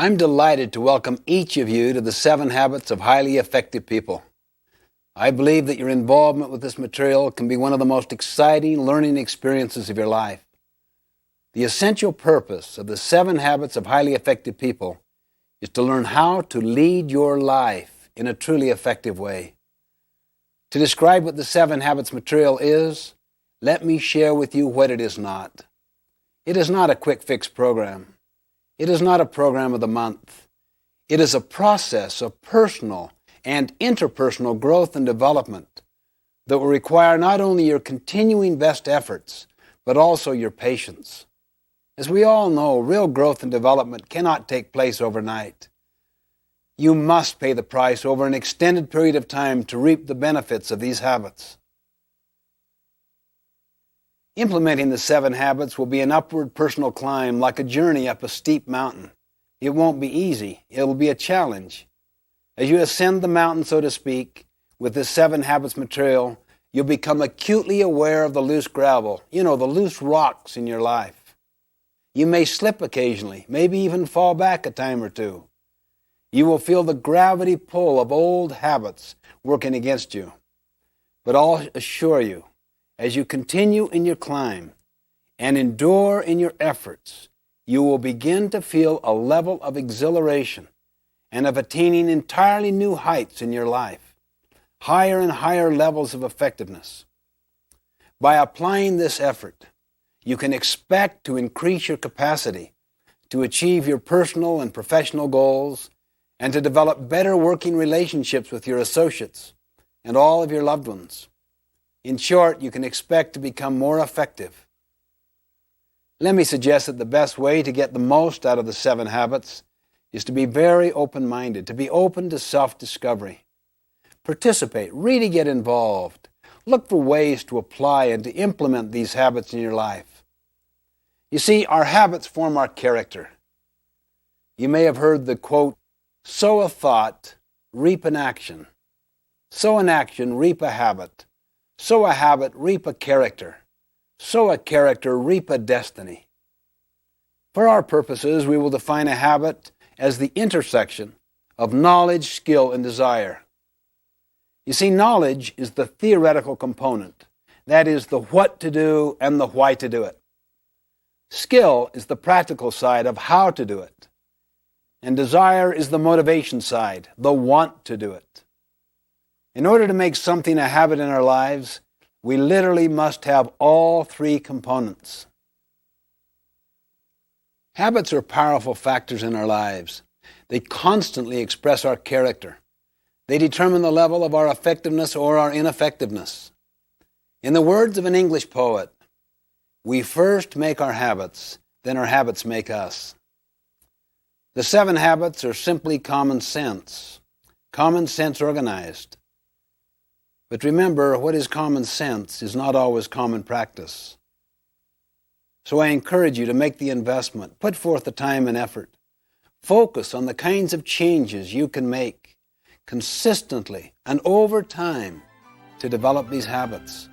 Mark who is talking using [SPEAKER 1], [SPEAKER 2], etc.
[SPEAKER 1] I'm delighted to welcome each of you to the 7 Habits of Highly Effective People. I believe that your involvement with this material can be one of the most exciting learning experiences of your life. The essential purpose of the 7 Habits of Highly Effective People is to learn how to lead your life in a truly effective way. To describe what the 7 Habits material is, let me share with you what it is not. It is not a quick fix program. It is not a program of the month. It is a process of personal and interpersonal growth and development that will require not only your continuing best efforts, but also your patience. As we all know, real growth and development cannot take place overnight. You must pay the price over an extended period of time to reap the benefits of these habits. Implementing the 7 habits will be an upward personal climb like a journey up a steep mountain. It won't be easy. It will be a challenge. As you ascend the mountain, so to speak, with this 7 habits material, you'll become acutely aware of the loose gravel, the loose rocks in your life. You may slip occasionally, maybe even fall back a time or two. You will feel the gravity pull of old habits working against you. But I'll assure you, as you continue in your climb and endure in your efforts, you will begin to feel a level of exhilaration and of attaining entirely new heights in your life, higher and higher levels of effectiveness. By applying this effort, you can expect to increase your capacity to achieve your personal and professional goals and to develop better working relationships with your associates and all of your loved ones. In short, you can expect to become more effective. Let me suggest that the best way to get the most out of the 7 habits is to be very open-minded, to be open to self-discovery. Participate, really get involved. Look for ways to apply and to implement these habits in your life. You see, our habits form our character. You may have heard the quote, "Sow a thought, reap an action. Sow an action, reap a habit. Sow a habit, reap a character. Sow a character, reap a destiny." For our purposes, we will define a habit as the intersection of knowledge, skill, and desire. You see, knowledge is the theoretical component. That is the what to do and the why to do it. Skill is the practical side of how to do it. And desire is the motivation side, the want to do it. In order to make something a habit in our lives, we literally must have all 3 components. Habits are powerful factors in our lives. They constantly express our character. They determine the level of our effectiveness or our ineffectiveness. In the words of an English poet, we first make our habits, then our habits make us. The 7 habits are simply common sense organized. But remember, what is common sense is not always common practice. So I encourage you to make the investment, put forth the time and effort. Focus on the kinds of changes you can make consistently and over time to develop these habits.